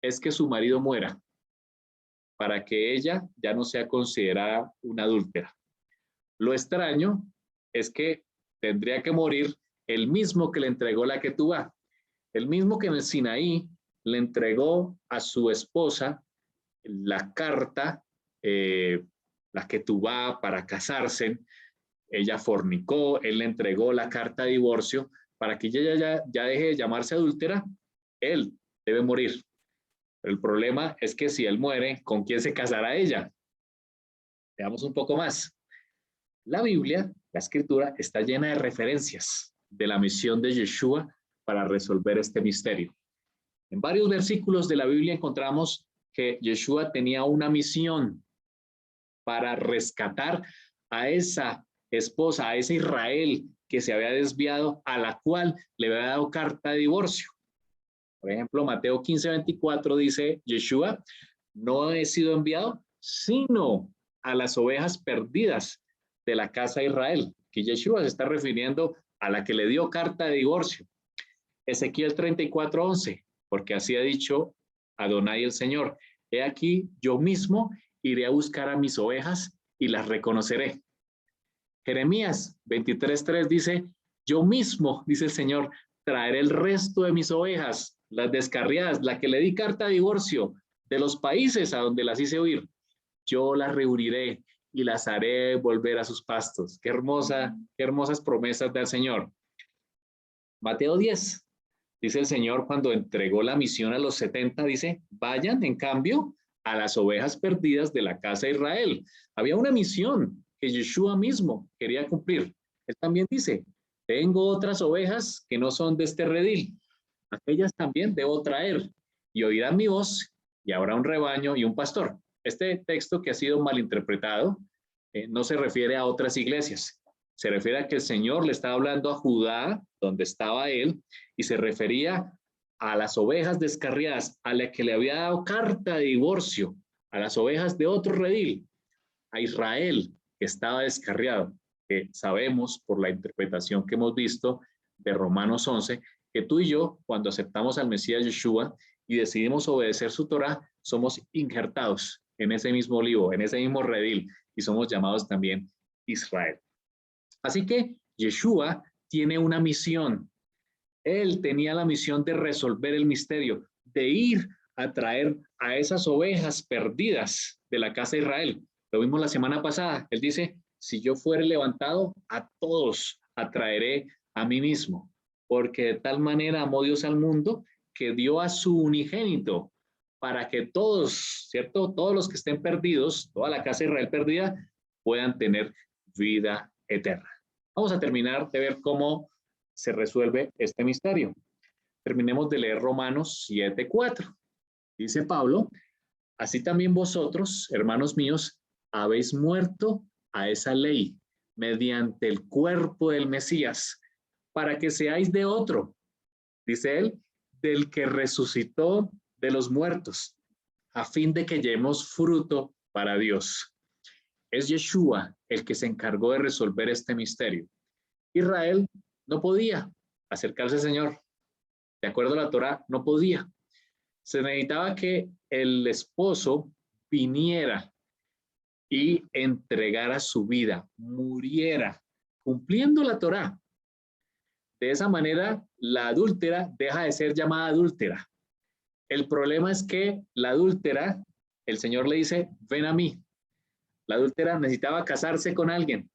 es que su marido muera, para que ella ya no sea considerada una adúltera. Lo extraño es que tendría que morir el mismo que le entregó la Ketubá, el mismo que en el Sinaí le entregó a su esposa la carta, la que tuvo para casarse, ella fornicó, él le entregó la carta de divorcio para que ella ya deje de llamarse adúltera, él debe morir. Pero el problema es que si él muere, ¿con quién se casará ella? Veamos un poco más. La Biblia, la Escritura, está llena de referencias de la misión de Yeshua para resolver este misterio. En varios versículos de la Biblia encontramos que Yeshua tenía una misión para rescatar a esa esposa, a ese Israel que se había desviado, a la cual le había dado carta de divorcio. Por ejemplo, Mateo 15:24 dice Yeshua, no he sido enviado, sino a las ovejas perdidas de la casa de Israel, que Yeshua se está refiriendo a la que le dio carta de divorcio. Ezequiel 34:11, porque así ha dicho Adonai el Señor, he aquí yo mismo iré a buscar a mis ovejas y las reconoceré. Jeremías 23:3 dice, yo mismo, dice el Señor, traeré el resto de mis ovejas, las descarriadas, la que le di carta de divorcio, de los países a donde las hice huir. Yo las reuniré y las haré volver a sus pastos. Qué hermosas promesas del Señor. Mateo 10, dice el Señor cuando entregó la misión a los 70, dice, vayan en cambio a las ovejas perdidas de la casa de Israel. Había una misión que Yeshua mismo quería cumplir. Él también dice, tengo otras ovejas que no son de este redil. Aquellas también debo traer y oirán mi voz y habrá un rebaño y un pastor. Este texto que ha sido malinterpretado no se refiere a otras iglesias. Se refiere a que el Señor le estaba hablando a Judá, donde estaba él, y se refería a las ovejas descarriadas, a las que le había dado carta de divorcio, a las ovejas de otro redil, a Israel, que estaba descarriado, que sabemos por la interpretación que hemos visto de Romanos 11, que tú y yo, cuando aceptamos al Mesías Yeshua y decidimos obedecer su Torah, somos injertados en ese mismo olivo, en ese mismo redil, y somos llamados también Israel. Así que Yeshua tiene una misión. Él tenía la misión de resolver el misterio, de ir a traer a esas ovejas perdidas de la casa de Israel. Lo vimos la semana pasada. Él dice, si yo fuere levantado, a todos atraeré a mí mismo, porque de tal manera amó Dios al mundo que dio a su unigénito para que todos, ¿cierto? Todos los que estén perdidos, toda la casa de Israel perdida, puedan tener vida eterna. Vamos a terminar de ver cómo se resuelve este misterio. Terminemos de leer Romanos 7:4. Dice Pablo, así también vosotros, hermanos míos, habéis muerto a esa ley mediante el cuerpo del Mesías, para que seáis de otro, dice él, del que resucitó de los muertos, a fin de que llevemos fruto para Dios. Es Yeshua el que se encargó de resolver este misterio. Israel no podía acercarse al Señor. De acuerdo a la Torá, no podía. Se necesitaba que el esposo viniera y entregara su vida, muriera, cumpliendo la Torá. De esa manera, la adúltera deja de ser llamada adúltera. El problema es que la adúltera, el Señor le dice, ven a mí. La adúltera necesitaba casarse con alguien.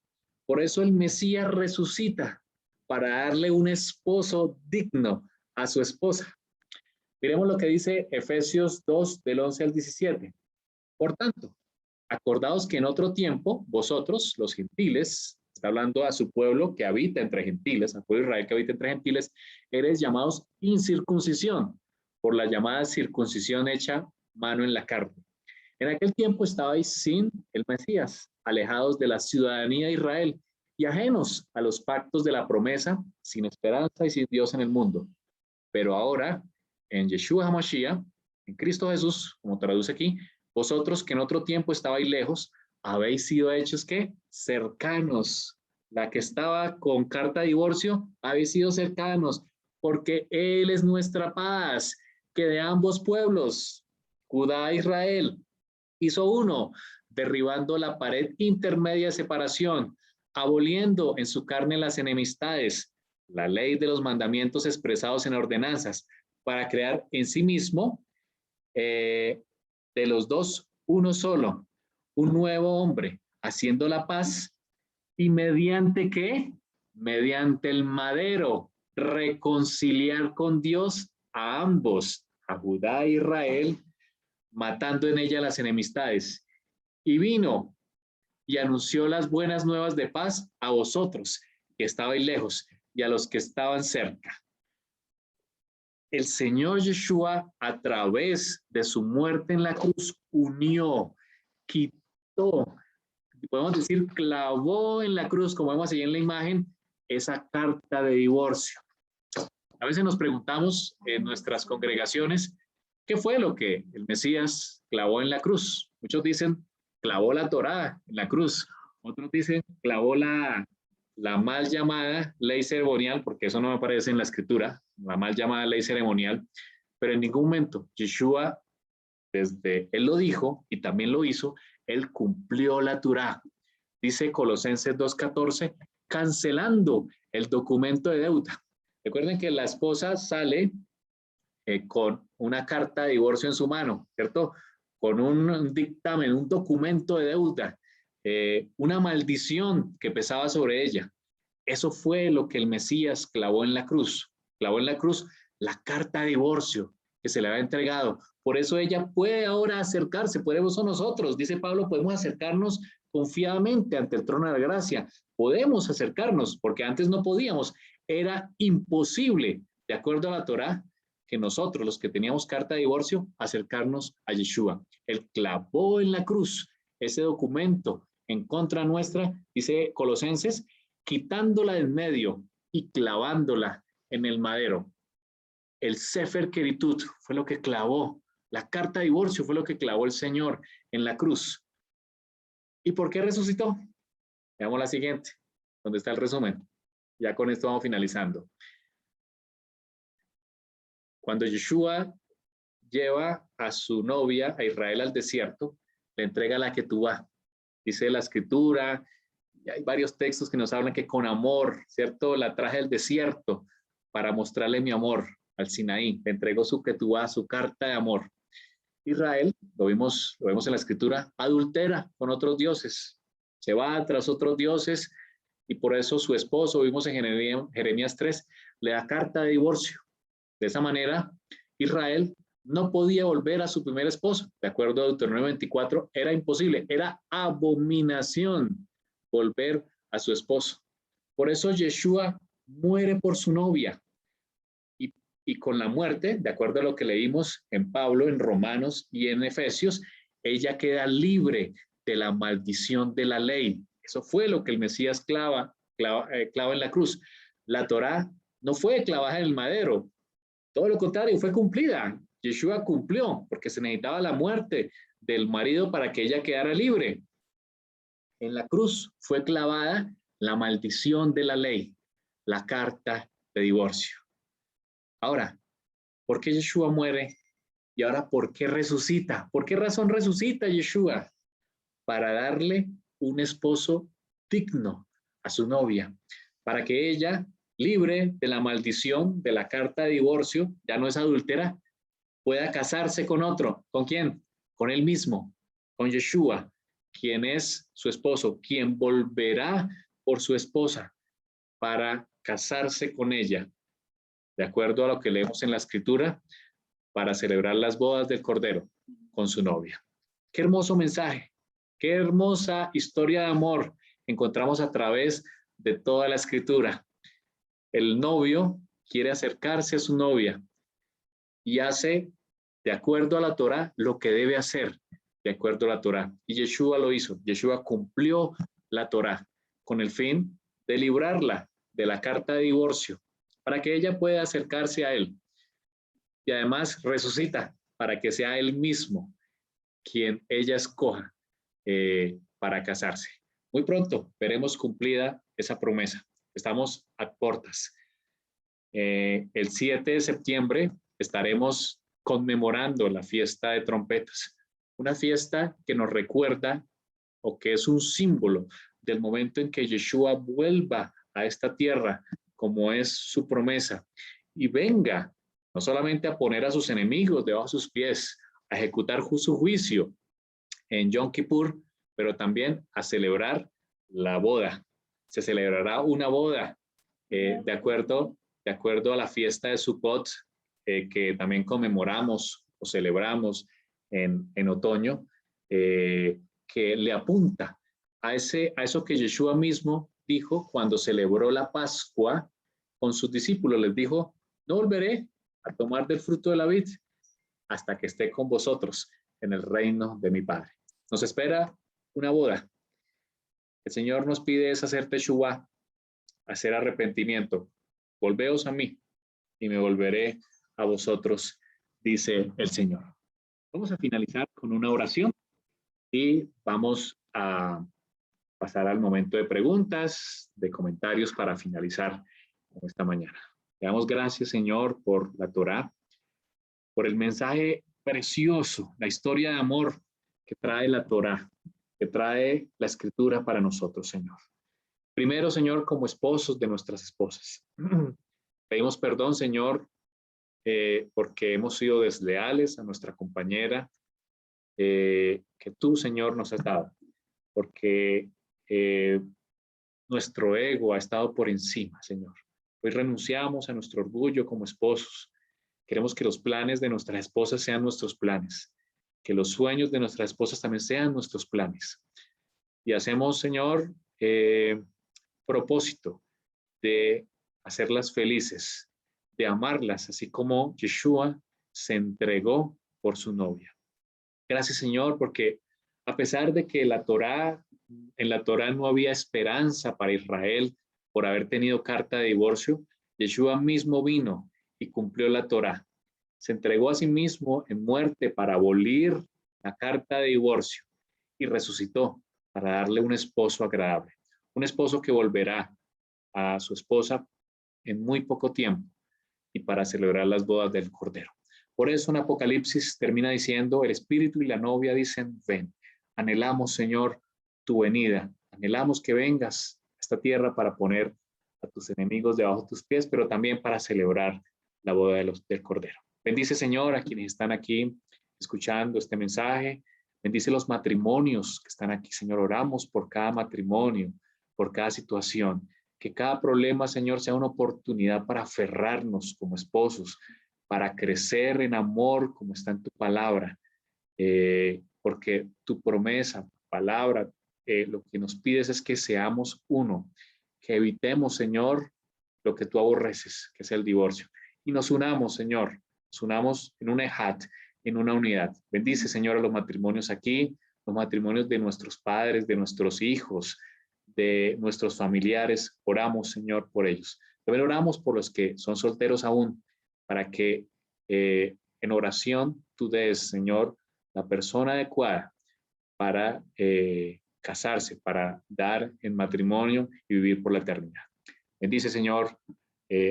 Por eso el Mesías resucita, para darle un esposo digno a su esposa. Miremos lo que dice Efesios 2, del 11 al 17. Por tanto, acordaos que en otro tiempo, vosotros, los gentiles, está hablando a su pueblo que habita entre gentiles, al pueblo de Israel que habita entre gentiles, eres llamados incircuncisión, por la llamada circuncisión hecha mano en la carne. En aquel tiempo estabais sin el Mesías, alejados de la ciudadanía de Israel y ajenos a los pactos de la promesa, sin esperanza y sin Dios en el mundo. Pero ahora, en Yeshua HaMashiach, en Cristo Jesús, como traduce aquí, vosotros que en otro tiempo estabais lejos, habéis sido hechos, ¿qué? Cercanos. La que estaba con carta de divorcio, habéis sido cercanos, porque Él es nuestra paz, que de ambos pueblos, Judá e Israel, hizo uno, derribando la pared intermedia de separación, aboliendo en su carne las enemistades, la ley de los mandamientos expresados en ordenanzas, para crear en sí mismo de los dos uno solo, un nuevo hombre, haciendo la paz, y mediante ¿qué? Mediante el madero, reconciliar con Dios a ambos, a Judá e Israel, matando en ella las enemistades. Y vino y anunció las buenas nuevas de paz a vosotros, que estabais lejos, y a los que estaban cerca. El Señor Yeshua, a través de su muerte en la cruz, unió, quitó, podemos decir, clavó en la cruz, como vemos ahí en la imagen, esa carta de divorcio. A veces nos preguntamos en nuestras congregaciones, ¿qué fue lo que el Mesías clavó en la cruz? Muchos dicen, clavó la Torá en la cruz. Otros dicen, clavó la mal llamada ley ceremonial, porque eso no me aparece en la escritura, la mal llamada ley ceremonial, pero en ningún momento Yeshua, desde él lo dijo y también lo hizo, él cumplió la Torá. Dice Colosenses 2:14, cancelando el documento de deuda. Recuerden que la esposa sale con una carta de divorcio en su mano, ¿cierto? Con un dictamen, un documento de deuda, una maldición que pesaba sobre ella. Eso fue lo que el Mesías clavó en la cruz. Clavó en la cruz la carta de divorcio que se le había entregado. Por eso ella puede ahora acercarse, podemos nosotros, dice Pablo, podemos acercarnos confiadamente ante el trono de la gracia. Podemos acercarnos, porque antes no podíamos. Era imposible, de acuerdo a la Torá, que nosotros, los que teníamos carta de divorcio, acercarnos a Yeshua. Él clavó en la cruz ese documento en contra nuestra, dice Colosenses, quitándola del medio y clavándola en el madero. El Sefer Keritut fue lo que clavó, la carta de divorcio fue lo que clavó el Señor en la cruz. ¿Y por qué resucitó? Veamos la siguiente, donde está el resumen. Ya con esto vamos finalizando. Cuando Yeshua lleva a su novia, a Israel, al desierto, le entrega la Ketubá. Dice la escritura, y hay varios textos que nos hablan que con amor, ¿cierto? La traje al desierto para mostrarle mi amor al Sinaí. Le entregó su Ketubá, su carta de amor. Israel, lo vemos en la escritura, adultera con otros dioses. Se va tras otros dioses y por eso su esposo, vimos en Jeremías 3, le da carta de divorcio. De esa manera, Israel no podía volver a su primer esposo. De acuerdo a Deuteronomio 24, era imposible, era abominación volver a su esposo. Por eso Yeshua muere por su novia. Y con la muerte, de acuerdo a lo que leímos en Pablo, en Romanos y en Efesios, ella queda libre de la maldición de la ley. Eso fue lo que el Mesías clava en la cruz. La Torá no fue clavada en el madero, todo lo contrario, fue cumplida. Yeshua cumplió porque se necesitaba la muerte del marido para que ella quedara libre. En la cruz fue clavada la maldición de la ley, la carta de divorcio. Ahora, ¿por qué Yeshua muere? Y ahora, ¿por qué resucita? ¿Por qué razón resucita Yeshua? Para darle un esposo digno a su novia, para que ella, libre de la maldición de la carta de divorcio, ya no es adúltera, pueda casarse con otro. ¿Con quién? Con él mismo, con Yeshua, quien es su esposo, quien volverá por su esposa para casarse con ella, de acuerdo a lo que leemos en la escritura, para celebrar las bodas del Cordero con su novia. Qué hermoso mensaje, qué hermosa historia de amor encontramos a través de toda la escritura. El novio quiere acercarse a su novia y hace, de acuerdo a la Torá, lo que debe hacer, de acuerdo a la Torá. Y Yeshua lo hizo. Yeshua cumplió la Torá con el fin de librarla de la carta de divorcio, para que ella pueda acercarse a él. Y además resucita para que sea él mismo quien ella escoja para casarse. Muy pronto veremos cumplida esa promesa. Estamos a puertas. El 7 de septiembre estaremos conmemorando la fiesta de trompetas, una fiesta que nos recuerda o que es un símbolo del momento en que Yeshua vuelva a esta tierra, como es su promesa, y venga no solamente a poner a sus enemigos debajo de sus pies, a ejecutar su juicio en Yom Kippur, pero también a celebrar la boda. Se celebrará una boda de acuerdo a la fiesta de Sukkot, que también conmemoramos o celebramos en otoño, que le apunta a eso que Yeshua mismo dijo cuando celebró la Pascua con sus discípulos. Les dijo: no volveré a tomar del fruto de la vid hasta que esté con vosotros en el reino de mi Padre. Nos espera una boda. El Señor nos pide es hacer teshuvá, hacer arrepentimiento. Volveos a mí y me volveré a vosotros, dice el Señor. Vamos a finalizar con una oración y vamos a pasar al momento de preguntas, de comentarios para finalizar esta mañana. Le damos gracias, Señor, por la Torá, por el mensaje precioso, la historia de amor que trae la Torá, que trae la Escritura para nosotros, Señor. Primero, Señor, como esposos de nuestras esposas. Pedimos perdón, Señor, porque hemos sido desleales a nuestra compañera, que tú, Señor, nos has dado, porque nuestro ego ha estado por encima, Señor. Hoy renunciamos a nuestro orgullo como esposos. Queremos que los planes de nuestras esposas sean nuestros planes, que los sueños de nuestras esposas también sean nuestros planes. Y hacemos, Señor, propósito de hacerlas felices, de amarlas, así como Yeshua se entregó por su novia. Gracias, Señor, porque a pesar de que en la Torá no había esperanza para Israel por haber tenido carta de divorcio, Yeshua mismo vino y cumplió la Torá. Se entregó a sí mismo en muerte para abolir la carta de divorcio y resucitó para darle un esposo agradable, un esposo que volverá a su esposa en muy poco tiempo y para celebrar las bodas del Cordero. Por eso en Apocalipsis termina diciendo: el Espíritu y la novia dicen, ven. Anhelamos, Señor, tu venida. Anhelamos que vengas a esta tierra para poner a tus enemigos debajo de tus pies, pero también para celebrar la boda del Cordero. Bendice, Señor, a quienes están aquí escuchando este mensaje. Bendice los matrimonios que están aquí, Señor. Oramos por cada matrimonio, por cada situación. Que cada problema, Señor, sea una oportunidad para aferrarnos como esposos, para crecer en amor como está en tu palabra. Porque tu promesa, palabra, lo que nos pides es que seamos uno, que evitemos, Señor, lo que tú aborreces, que es el divorcio. Y nos unamos, Señor, nos unamos en un ejat, en una unidad. Bendice, Señor, a los matrimonios aquí, los matrimonios de nuestros padres, de nuestros hijos, de nuestros familiares. Oramos, Señor, por ellos. También oramos por los que son solteros aún, para que en oración tú des, Señor, la persona adecuada para casarse, para dar en matrimonio y vivir por la eternidad. Bendice, Señor,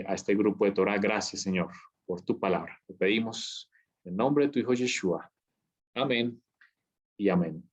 a este grupo de Torah. Gracias, Señor, por tu palabra. Te pedimos en nombre de tu Hijo Yeshua. Amén y amén.